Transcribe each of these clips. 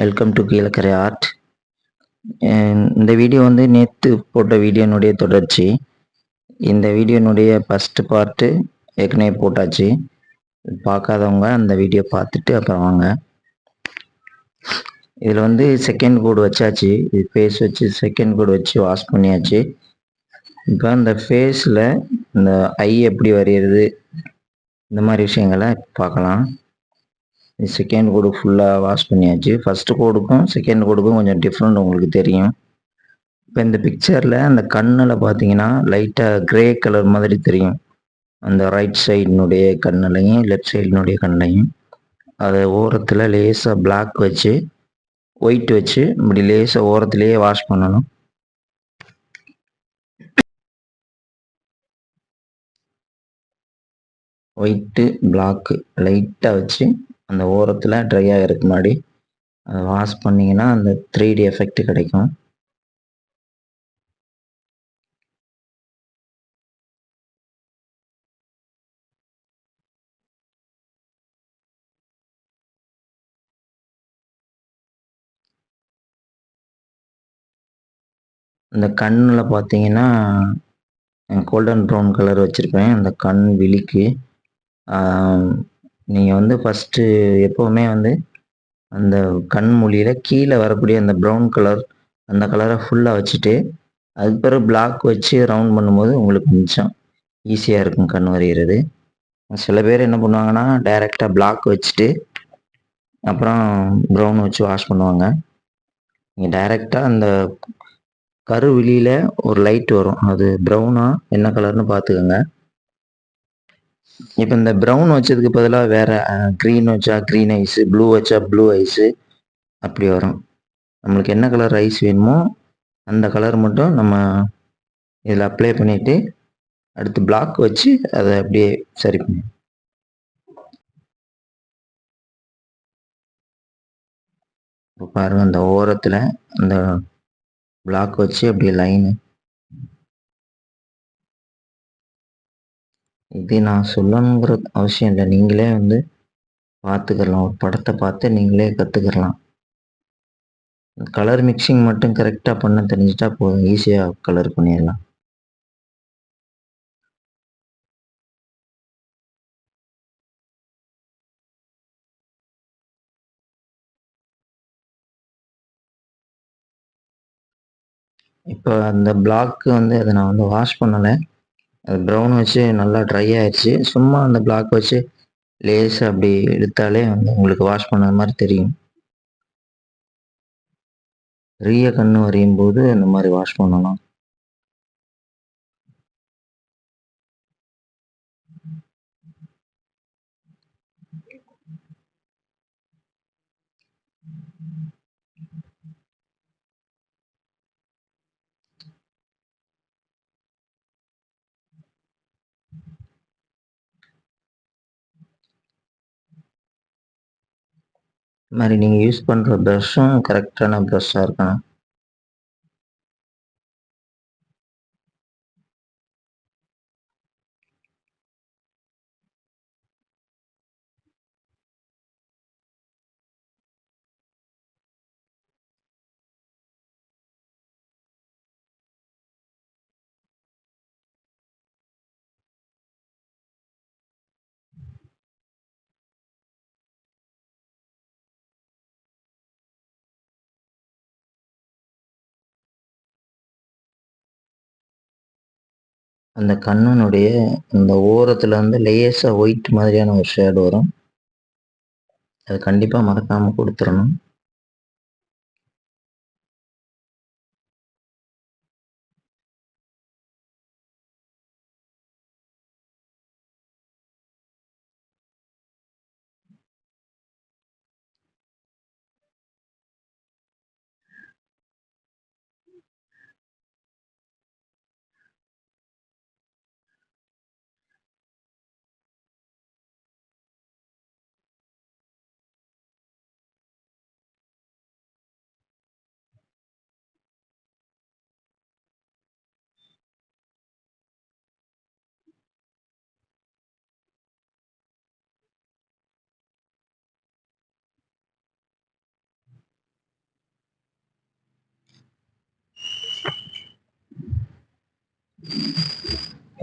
Welcome to Kilakarai art. இந்த video வந்து நேற்று போட்ட வீடியோனுடைய தொடர்ச்சி. இந்த வீடியோனுடைய ஃபஸ்ட்டு பார்ட்டு ஏற்கனவே போட்டாச்சு. பார்க்காதவங்க அந்த வீடியோ பார்த்துட்டு அப்புறம் வாங்க. இதில் வந்து செகண்ட் கோடு வச்சாச்சு. இது ஃபேஸ் வச்சு செகண்ட் கோடு வச்சு வாஷ் பண்ணியாச்சு. இப்போ இந்த ஃபேஸில் இந்த ஐ எப்படி வரைகிறது, இந்த மாதிரி விஷயங்களை பார்க்கலாம். செகண்ட் கோடு ஃபுல்லாக வாஷ் பண்ணியாச்சு. ஃபஸ்ட்டு கோடுக்கும் செகண்ட் கோடுக்கும் கொஞ்சம் டிஃப்ரெண்ட் உங்களுக்கு தெரியும். இப்போ இந்த பிக்சரில் அந்த கண்ணில் பார்த்தீங்கன்னா லைட்டாக கிரே கலர் மாதிரி தெரியும். அந்த ரைட் சைடினுடைய கண்ணுலையும் லெஃப்ட் சைடினுடைய கண்ணையும் அதை ஓரத்தில் லேசாக பிளாக் வச்சு ஒயிட் வச்சு இப்படி லேசாக ஓரத்துலேயே வாஷ் பண்ணணும். ஒயிட்டு பிளாக்கு லைட்டாக வச்சு அந்த ஓரத்தில் ட்ரை ஆகிறதுக்கு முன்னாடி அதை வாஷ் பண்ணிங்கன்னா அந்த 3D எஃபெக்ட் கிடைக்கும். இந்த கண்ணில் பார்த்தீங்கன்னா கோல்டன் ப்ரௌன் கலர் வச்சுருப்பேன். அந்த கண் விழிக்கு நீங்கள் வந்து ஃபஸ்ட்டு எப்போவுமே வந்து அந்த கண் மொழியில் கீழே வரக்கூடிய அந்த ப்ரௌன் கலர் அந்த கலரை ஃபுல்லாக வச்சுட்டு அதுக்கு பிறகு பிளாக் வச்சு ரவுண்ட் பண்ணும்போது உங்களுக்கு கொஞ்சம் ஈஸியாக இருக்கும் கண் வரைகிறது. சில பேர் என்ன பண்ணுவாங்கன்னா டைரெக்டாக பிளாக் வச்சுட்டு அப்புறம் ப்ரௌன் வச்சு வாஷ் பண்ணுவாங்க. நீங்கள் டைரெக்டாக அந்த கருவிழியில் ஒரு லைட் வரும், அது ப்ரௌனா என்ன கலர்னு பார்த்துக்கோங்க. இப்போ இந்த ப்ரௌன் வச்சதுக்கு பதிலாக வேறு க்ரீன் வச்சா க்ரீன் ஐஸு, ப்ளூ வச்சா ப்ளூ ஐஸு அப்படி வரும். நம்மளுக்கு என்ன கலர் ஐஸ் வேணுமோ அந்த கலர் மட்டும் நம்ம இதில் அப்ளை பண்ணிவிட்டு அடுத்து பிளாக் வச்சு அதை அப்படியே சரி பண்ணி இப்போ பாருங்கள் அந்த ஓரத்தில் அந்த பிளாக் வச்சு அப்படியே லைனு. இது நான் சொல்லணுங்கிற அவசியம் இல்லை, நீங்களே வந்து பார்த்துக்கலாம். ஒரு படத்தை பார்த்து நீங்களே கற்றுக்கலாம். கலர் மிக்சிங் மட்டும் கரெக்டாக பண்ண தெரிஞ்சிட்டா போதும், ஈஸியாக கலர் பண்ணிடலாம். இப்போ அந்த பிளாக்கு வந்து அதை நான் வந்து வாஷ் பண்ணலை, அது ப்ரௌன் வச்சு நல்லா ட்ரை ஆயிடுச்சு. சும்மா அந்த பிளாக் வச்சு லேசாக அப்படி இழுத்தாலே வந்து உங்களுக்கு வாஷ் பண்ண மாதிரி தெரியும். பெரிய கண்ணு வரையும் போது இந்த மாதிரி வாஷ் பண்ணலாம். இது மாதிரி நீங்கள் யூஸ் பண்ணுற ப்ரஷ்ஷும் கரெக்டான ப்ரஷ்ஷாக இருக்கணும். அந்த கண்ணனுடைய இந்த ஓரத்தில் வந்து லேசாக ஒயிட் மாதிரியான ஒரு ஷேடு வரும், அது கண்டிப்பாக மறக்காமல் கொடுத்துடணும்.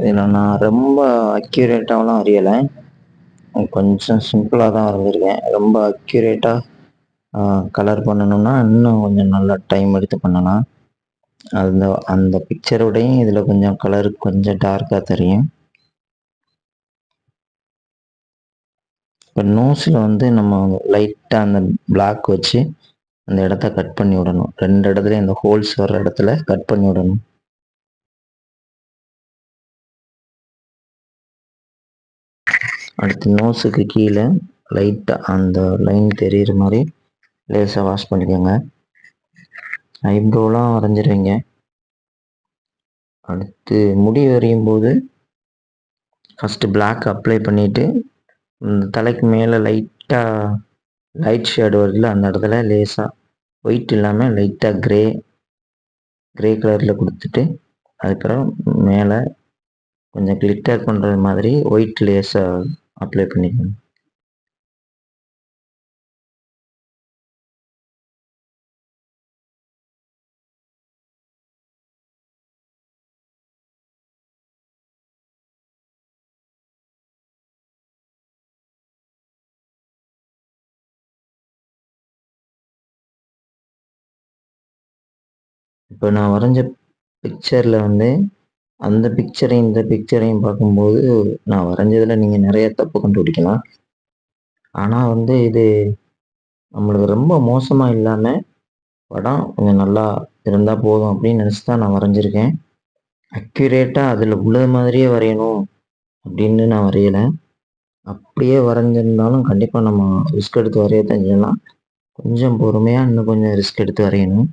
இதில் நான் ரொம்ப அக்யூரேட்டாகலாம் வரையலை, கொஞ்சம் சிம்பிளாக தான் வரைஞ்சிருக்கேன். ரொம்ப அக்யூரேட்டாக கலர் பண்ணணும்னா இன்னும் கொஞ்சம் நல்லா டைம் எடுத்து பண்ணலாம். அந்த அந்த பிக்சரோடையும் இதில் கொஞ்சம் கலர் கொஞ்சம் டார்க்காக தெரியும். இப்போ நோஸில் வந்து நம்ம லைட்டாக அந்த பிளாக் வச்சு அந்த இடத்த கட் பண்ணி விடணும். 2 இடத்துலையும் இந்த ஹோல்ஸ் வர்ற இடத்துல கட் பண்ணி விடணும். அடுத்து நோஸுக்கு கீழே லைட்டாக அந்த லைன் தெரிகிற மாதிரி லேசாக வாஷ் பண்ணிக்கோங்க. ஐப்ரோலாம் வரைஞ்சிருவீங்க. அடுத்து முடி வரையும் போது ஃபஸ்ட்டு பிளாக் அப்ளை பண்ணிவிட்டு தலைக்கு மேலே லைட்டாக லைட் ஷேடு வருதுல அந்த இடத்துல லேசாக ஒயிட் இல்லாமல் லைட்டாக கிரே கலரில் கொடுத்துட்டு அதுக்கப்புறம் மேலே கொஞ்சம் கிளிட்டர் பண்ணுறது மாதிரி ஒயிட் லேஸாக அப்ளை பண்ணிக்கணும். இப்போ நான் வரைஞ்ச பிக்சரில் வந்து அந்த பிக்சரையும் இந்த பிக்சரையும் பார்க்கும்போது நான் வரைஞ்சதில் நீங்கள் நிறைய தப்பு கண்டுபிடிக்கலாம். ஆனால் வந்து இது நம்மளுக்கு ரொம்ப மோசமாக இல்லாமல் படம் கொஞ்சம் நல்லா இருந்தால் போதும் அப்படின்னு நினச்சி தான் நான் வரைஞ்சிருக்கேன். அக்யூரேட்டாக அதில் உள்ளது மாதிரியே வரையணும் அப்படின்னு நான் வரையலை. அப்படியே வரைஞ்சிருந்தாலும் கண்டிப்பாக நம்ம ரிஸ்க் எடுத்து வரையத்தான் செய்யலாம். கொஞ்சம் பொறுமையாக இன்னும் கொஞ்சம் ரிஸ்க் எடுத்து வரையணும்.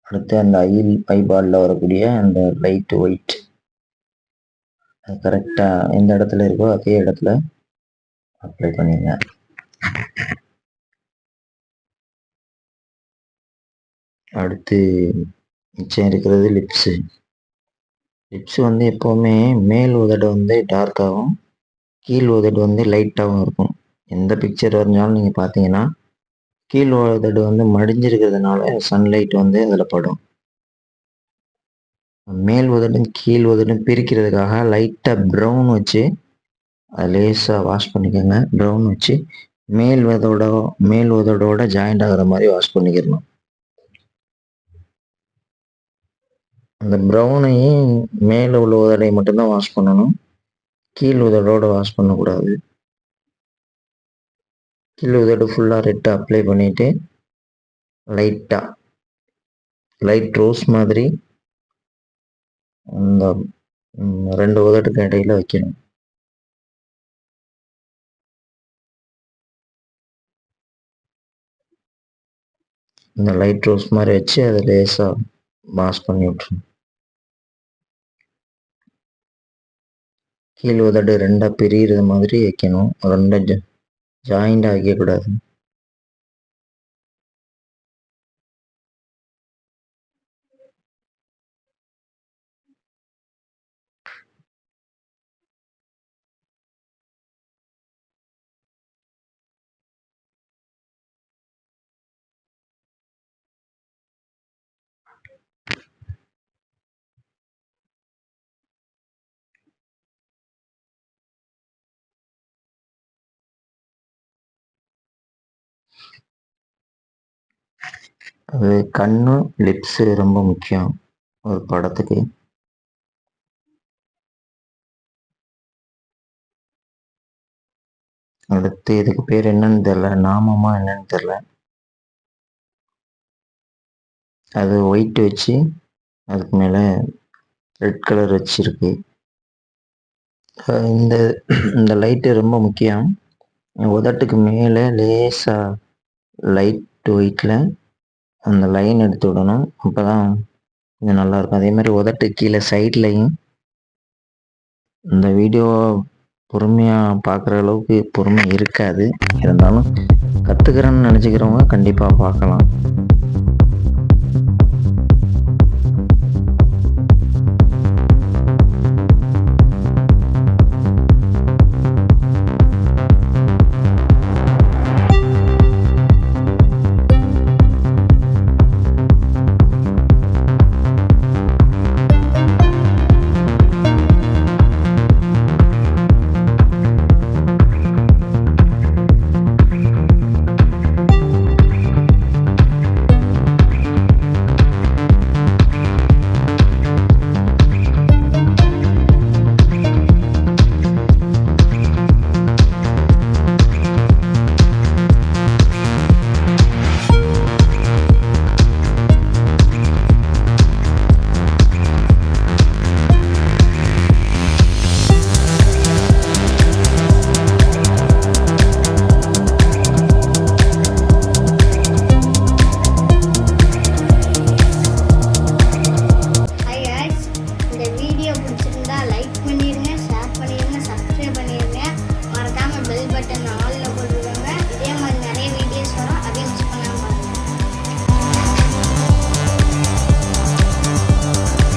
அடுத்து அந்த ஐபாலில் வரக்கூடிய அந்த லைட் ஒயிட் அது கரெக்டாக எந்த இடத்துல இருக்கோ அதே இடத்துல அப்ளை பண்ணிடுங்க. அடுத்து மிச்சம் இருக்கிறது லிப்ஸு. லிப்ஸ் வந்து எப்போவுமே மேல் உதடு வந்து டார்க்காகவும் கீழ் உதடு வந்து லைட்டாகவும் இருக்கும். எந்த பிக்சர் வரைஞ்சாலும் நீங்கள் பார்த்தீங்கன்னா கீழ் உதடு வந்து மடிஞ்சிருக்கிறதுனால சன்லைட் வந்து அதில் படும். மேல் உதடும் கீழ் உதடும் பிரிக்கிறதுக்காக லைட்டாக ப்ரௌன் வச்சு அதை லேசாக வாஷ் பண்ணிக்கோங்க. ப்ரௌன் வச்சு மேல் உதடோட ஜாயிண்ட் ஆகிற மாதிரி வாஷ் பண்ணிக்கிறணும். அந்த ப்ரௌனையும் மேலே உள்ள உதடை மட்டும்தான் வாஷ் பண்ணணும், கீழ் உதடோடு வாஷ் பண்ணக்கூடாது. கீழ் உதடு ஃபுல்லாக ரெட்டை அப்ளை பண்ணிவிட்டு லைட்டாக லைட் ரோஸ் மாதிரி அந்த 2 உதட்டுக்கு இடையில வைக்கணும். இந்த லைட் ரோஸ் மாதிரி வச்சு அதை லேசாக வாஷ் பண்ணி விட்டுருணும். கீழ் உதடு 2ஆக பிரிகிறது மாதிரி வைக்கணும், 2 ஜாயிண்ட் ஆகிக்கூடாது. அது கண்ணு லிப்ஸு ரொம்ப முக்கியம் ஒரு படத்துக்கு. அடுத்து இதுக்கு பேர் என்னன்னு தெரில, நாமமா என்னன்னு தெரில, அது ஒயிட் வச்சு அதுக்கு மேலே ரெட் கலர் வச்சிருக்கு. இந்த இந்த லைட்டு ரொம்ப முக்கியம். உதட்டுக்கு மேலே லேசாக லைட் ஒயிட்டில் அந்த லைன் எடுத்து விடணும். அப்போ தான் இது நல்லாயிருக்கும். அதே மாதிரி உதட்டு கீழே சைட்லையும் இந்த வீடியோ பொறுமையாக பார்க்குற அளவுக்கு பொறுமை இருக்காது. இருந்தாலும் கற்றுக்கிறேன்னு நினச்சிக்கிறவங்க கண்டிப்பாக பார்க்கலாம்.